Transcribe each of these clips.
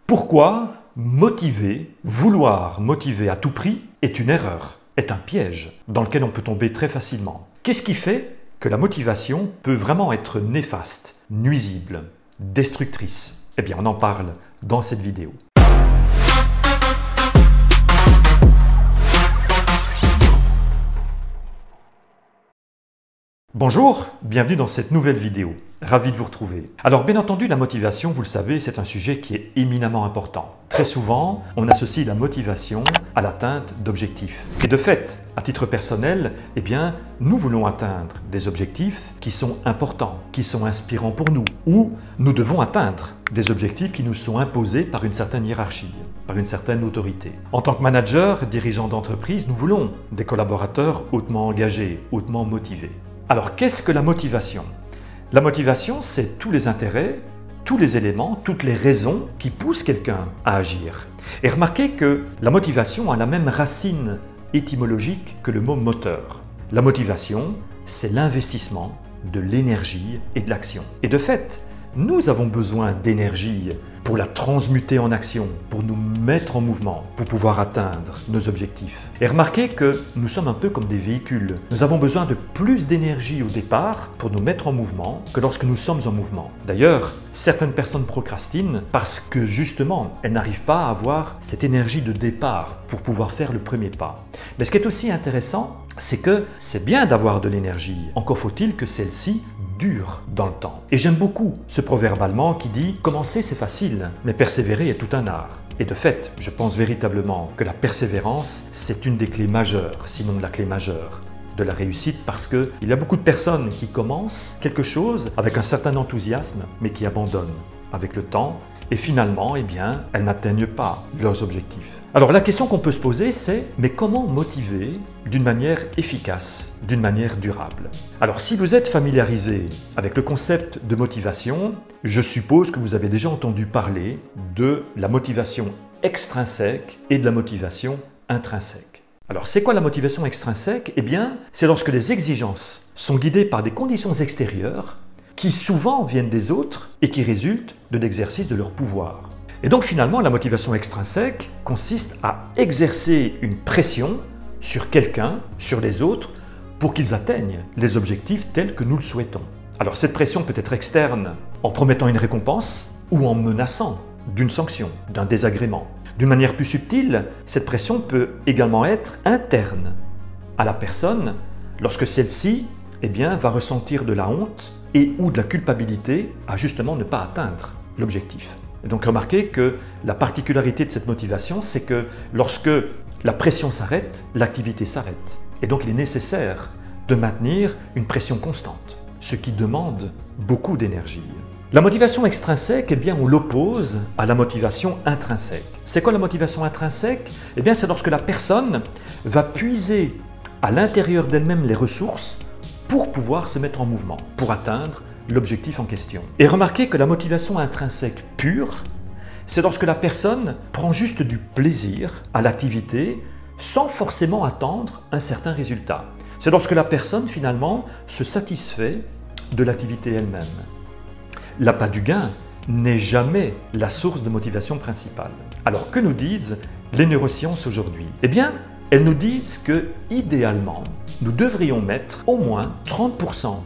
Pourquoi motiver, vouloir motiver à tout prix est une erreur, est un piège dans lequel on peut tomber très facilement. Qu'est-ce qui fait que la motivation peut vraiment être néfaste, nuisible, destructrice? Eh bien, on en parle dans cette vidéo. Bonjour, bienvenue dans cette nouvelle vidéo. Ravi de vous retrouver. Alors bien entendu, la motivation, vous le savez, c'est un sujet qui est éminemment important. Très souvent, on associe la motivation à l'atteinte d'objectifs. Et de fait, à titre personnel, eh bien, nous voulons atteindre des objectifs qui sont importants, qui sont inspirants pour nous, ou nous devons atteindre des objectifs qui nous sont imposés par une certaine hiérarchie, par une certaine autorité. En tant que manager, dirigeant d'entreprise, nous voulons des collaborateurs hautement engagés, hautement motivés. Alors, qu'est-ce que la motivation? La motivation, c'est tous les intérêts, tous les éléments, toutes les raisons qui poussent quelqu'un à agir. Et remarquez que la motivation a la même racine étymologique que le mot moteur. La motivation, c'est l'investissement de l'énergie et de l'action. Et de fait, nous avons besoin d'énergie pour la transmuter en action, pour nous mettre en mouvement, pour pouvoir atteindre nos objectifs. Et remarquez que nous sommes un peu comme des véhicules. Nous avons besoin de plus d'énergie au départ pour nous mettre en mouvement que lorsque nous sommes en mouvement. D'ailleurs, certaines personnes procrastinent parce que justement, elles n'arrivent pas à avoir cette énergie de départ pour pouvoir faire le premier pas. Mais ce qui est aussi intéressant, c'est que c'est bien d'avoir de l'énergie. Encore faut-il que celle-ci dure dans le temps. Et j'aime beaucoup ce proverbe allemand qui dit « Commencer c'est facile, mais persévérer est tout un art ». Et de fait, je pense véritablement que la persévérance, c'est une des clés majeures, sinon la clé majeure de la réussite, parce qu'il y a beaucoup de personnes qui commencent quelque chose avec un certain enthousiasme, mais qui abandonnent avec le temps. Et finalement, eh bien, elles n'atteignent pas leurs objectifs. Alors la question qu'on peut se poser, c'est « mais comment motiver d'une manière efficace, d'une manière durable ?» Alors si vous êtes familiarisé avec le concept de motivation, je suppose que vous avez déjà entendu parler de la motivation extrinsèque et de la motivation intrinsèque. Alors c'est quoi la motivation extrinsèque? Eh bien, c'est lorsque les exigences sont guidées par des conditions extérieures qui souvent viennent des autres et qui résultent de l'exercice de leur pouvoir. Et donc finalement, la motivation extrinsèque consiste à exercer une pression sur quelqu'un, sur les autres, pour qu'ils atteignent les objectifs tels que nous le souhaitons. Alors cette pression peut être externe, en promettant une récompense ou en menaçant d'une sanction, d'un désagrément. D'une manière plus subtile, cette pression peut également être interne à la personne lorsque celle-ci va ressentir de la honte et ou de la culpabilité à justement ne pas atteindre l'objectif. Et donc remarquez que la particularité de cette motivation, c'est que lorsque la pression s'arrête, l'activité s'arrête. Et donc il est nécessaire de maintenir une pression constante, ce qui demande beaucoup d'énergie. La motivation extrinsèque, eh bien, on l'oppose à la motivation intrinsèque. C'est quoi la motivation intrinsèque? Eh bien, c'est lorsque la personne va puiser à l'intérieur d'elle-même les ressources pour pouvoir se mettre en mouvement, pour atteindre l'objectif en question. Et remarquez que la motivation intrinsèque pure, c'est lorsque la personne prend juste du plaisir à l'activité sans forcément attendre un certain résultat. C'est lorsque la personne finalement se satisfait de l'activité elle-même. L'appât du gain n'est jamais la source de motivation principale. Alors que nous disent les neurosciences aujourd'hui? Eh bien, elles nous disent que, idéalement, nous devrions mettre au moins 30%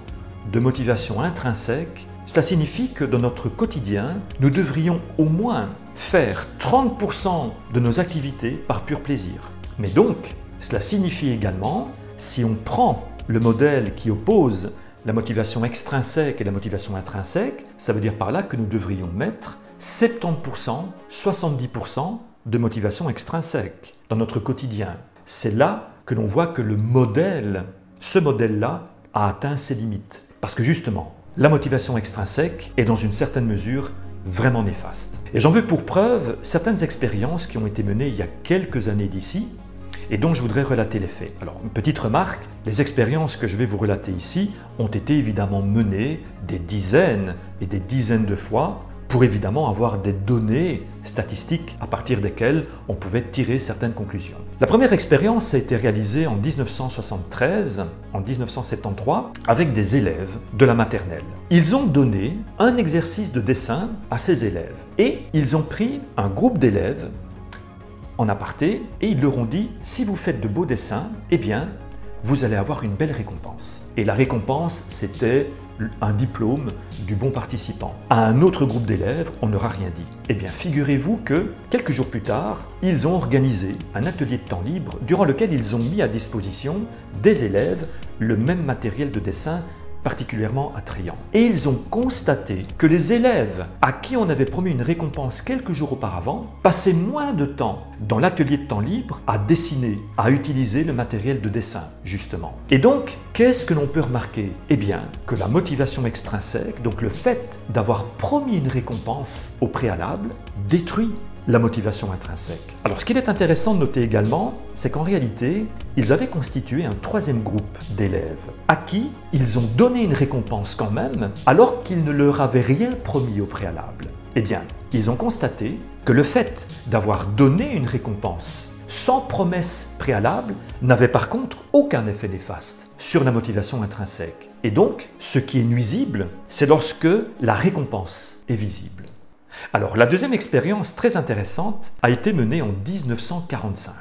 de motivation intrinsèque. Cela signifie que dans notre quotidien, nous devrions au moins faire 30% de nos activités par pur plaisir. Mais donc, cela signifie également, si on prend le modèle qui oppose la motivation extrinsèque et la motivation intrinsèque, ça veut dire par là que nous devrions mettre 70%, 70% de motivation extrinsèque dans notre quotidien. C'est là que l'on voit que ce modèle-là, a atteint ses limites. Parce que justement, la motivation extrinsèque est dans une certaine mesure vraiment néfaste. Et j'en veux pour preuve certaines expériences qui ont été menées il y a quelques années d'ici et dont je voudrais relater les faits. Alors, une petite remarque, les expériences que je vais vous relater ici ont été évidemment menées des dizaines et des dizaines de fois pour évidemment avoir des données statistiques à partir desquelles on pouvait tirer certaines conclusions. La première expérience a été réalisée en 1973, en 1973, avec des élèves de la maternelle. Ils ont donné un exercice de dessin à ces élèves et ils ont pris un groupe d'élèves en aparté et ils leur ont dit « si vous faites de beaux dessins, eh bien, vous allez avoir une belle récompense ». Et la récompense, c'était un diplôme du bon participant. À un autre groupe d'élèves, on ne leur a rien dit. Eh bien, figurez-vous que, quelques jours plus tard, ils ont organisé un atelier de temps libre durant lequel ils ont mis à disposition des élèves le même matériel de dessin particulièrement attrayant. Et ils ont constaté que les élèves à qui on avait promis une récompense quelques jours auparavant passaient moins de temps dans l'atelier de temps libre à dessiner, à utiliser le matériel de dessin, justement. Et donc, qu'est-ce que l'on peut remarquer? Eh bien, que la motivation extrinsèque, donc le fait d'avoir promis une récompense au préalable, détruit la motivation intrinsèque. Alors, ce qu'il est intéressant de noter également, c'est qu'en réalité, ils avaient constitué un troisième groupe d'élèves à qui ils ont donné une récompense quand même, alors qu'ils ne leur avaient rien promis au préalable. Eh bien, ils ont constaté que le fait d'avoir donné une récompense sans promesse préalable n'avait par contre aucun effet néfaste sur la motivation intrinsèque. Et donc, ce qui est nuisible, c'est lorsque la récompense est visible. Alors, la deuxième expérience très intéressante a été menée en 1945.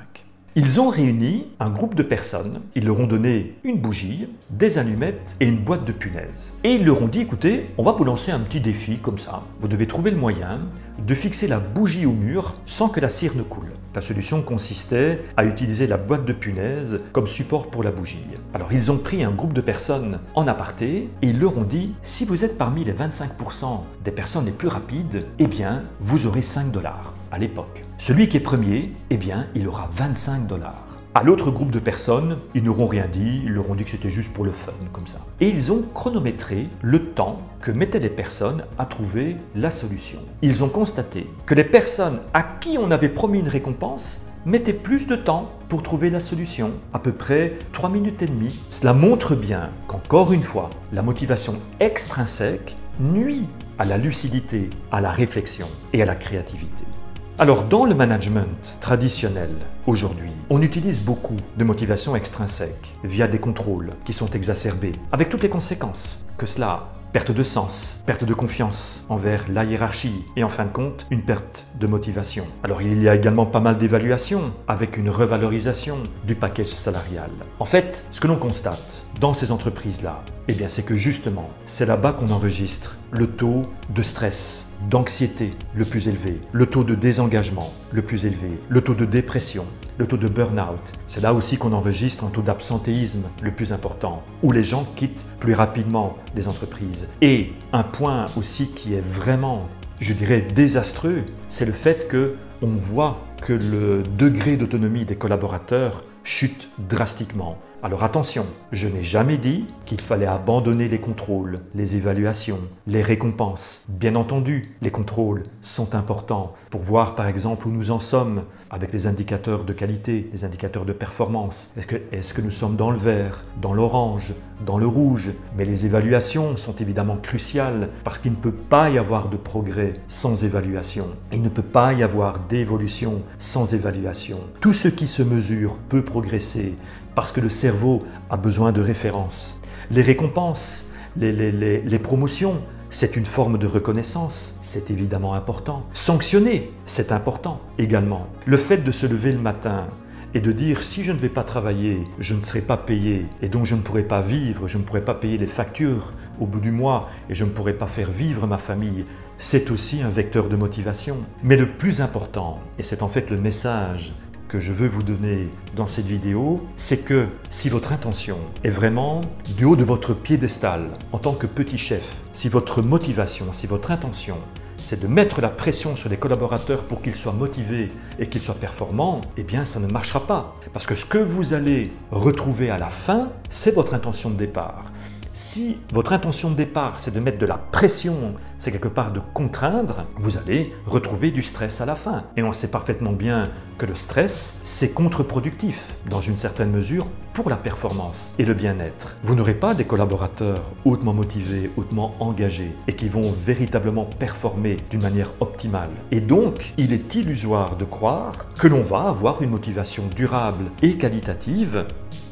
Ils ont réuni un groupe de personnes, ils leur ont donné une bougie, des allumettes et une boîte de punaises. Et ils leur ont dit, écoutez, on va vous lancer un petit défi comme ça. Vous devez trouver le moyen de fixer la bougie au mur sans que la cire ne coule. La solution consistait à utiliser la boîte de punaises comme support pour la bougie. Alors ils ont pris un groupe de personnes en aparté et ils leur ont dit, si vous êtes parmi les 25% des personnes les plus rapides, eh bien, vous aurez 5 $ à l'époque. Celui qui est premier, eh bien, il aura 25 $. À l'autre groupe de personnes, ils n'auront rien dit, ils leur ont dit que c'était juste pour le fun, comme ça. Et ils ont chronométré le temps que mettaient les personnes à trouver la solution. Ils ont constaté que les personnes à qui on avait promis une récompense mettaient plus de temps pour trouver la solution, à peu près 3 minutes et demie. Cela montre bien qu'encore une fois, la motivation extrinsèque nuit à la lucidité, à la réflexion et à la créativité. Alors, dans le management traditionnel, aujourd'hui, on utilise beaucoup de motivation extrinsèque via des contrôles qui sont exacerbés, avec toutes les conséquences que cela a. Perte de sens, perte de confiance envers la hiérarchie et en fin de compte, une perte de motivation. Alors il y a également pas mal d'évaluations avec une revalorisation du package salarial. En fait, ce que l'on constate dans ces entreprises-là, eh bien c'est que justement, c'est là-bas qu'on enregistre le taux de stress, d'anxiété le plus élevé, le taux de désengagement le plus élevé, le taux de dépression, le taux de burn-out. C'est là aussi qu'on enregistre un taux d'absentéisme le plus important, où les gens quittent plus rapidement les entreprises. Et un point aussi qui est vraiment, je dirais, désastreux, c'est le fait qu'on voit que le degré d'autonomie des collaborateurs chute drastiquement. Alors attention, je n'ai jamais dit qu'il fallait abandonner les contrôles, les évaluations, les récompenses. Bien entendu, les contrôles sont importants pour voir par exemple où nous en sommes avec les indicateurs de qualité, les indicateurs de performance. Est-ce que nous sommes dans le vert, dans l'orange, dans le rouge? Mais les évaluations sont évidemment cruciales parce qu'il ne peut pas y avoir de progrès sans évaluation. Il ne peut pas y avoir d'évolution sans évaluation. Tout ce qui se mesure peut progresser parce que le cerveau a besoin de références. Les récompenses, les promotions, c'est une forme de reconnaissance, c'est évidemment important. Sanctionner, c'est important également. Le fait de se lever le matin et de dire si je ne vais pas travailler, je ne serai pas payé et donc je ne pourrai pas vivre, je ne pourrai pas payer les factures au bout du mois et je ne pourrai pas faire vivre ma famille, c'est aussi un vecteur de motivation. Mais le plus important, et c'est en fait le message que je veux vous donner dans cette vidéo, c'est que si votre intention est vraiment du haut de votre piédestal en tant que petit chef, si votre motivation, si votre intention, c'est de mettre la pression sur les collaborateurs pour qu'ils soient motivés et qu'ils soient performants, eh bien ça ne marchera pas. Parce que ce que vous allez retrouver à la fin, c'est votre intention de départ. Si votre intention de départ, c'est de mettre de la pression c'est quelque part de contraindre, vous allez retrouver du stress à la fin. Et on sait parfaitement bien que le stress, c'est contre-productif, dans une certaine mesure, pour la performance et le bien-être. Vous n'aurez pas des collaborateurs hautement motivés, hautement engagés et qui vont véritablement performer d'une manière optimale. Et donc, il est illusoire de croire que l'on va avoir une motivation durable et qualitative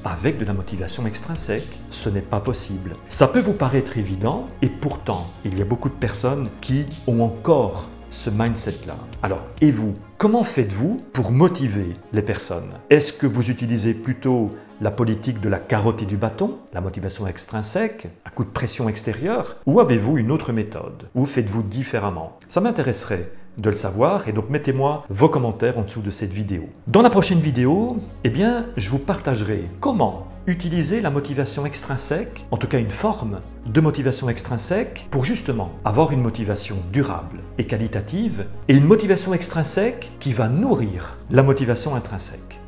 avec de la motivation extrinsèque. Ce n'est pas possible. Ça peut vous paraître évident et pourtant, il y a beaucoup de personnes qui ont encore ce mindset-là. Alors, et vous, comment faites-vous pour motiver les personnes? Est-ce que vous utilisez plutôt la politique de la carotte et du bâton, la motivation extrinsèque, à coup de pression extérieure, ou avez-vous une autre méthode? Ou faites-vous différemment? Ça m'intéresserait de le savoir et donc mettez-moi vos commentaires en dessous de cette vidéo. Dans la prochaine vidéo, je vous partagerai comment utiliser la motivation extrinsèque, en tout cas une forme de motivation extrinsèque, pour justement avoir une motivation durable et qualitative et une motivation extrinsèque qui va nourrir la motivation intrinsèque.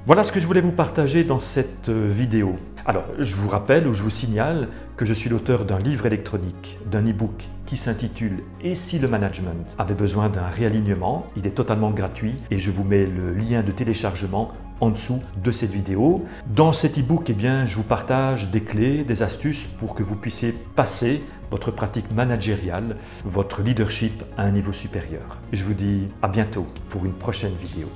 Voilà ce que je voulais vous partager dans cette vidéo. Alors, je vous rappelle ou je vous signale que je suis l'auteur d'un livre électronique, d'un e-book qui s'intitule « Et si le management avait besoin d'un réalignement ?» Il est totalement gratuit et je vous mets le lien de téléchargement en dessous de cette vidéo. Dans cet e-book, je vous partage des clés, des astuces pour que vous puissiez passer votre pratique managériale, votre leadership à un niveau supérieur. Je vous dis à bientôt pour une prochaine vidéo.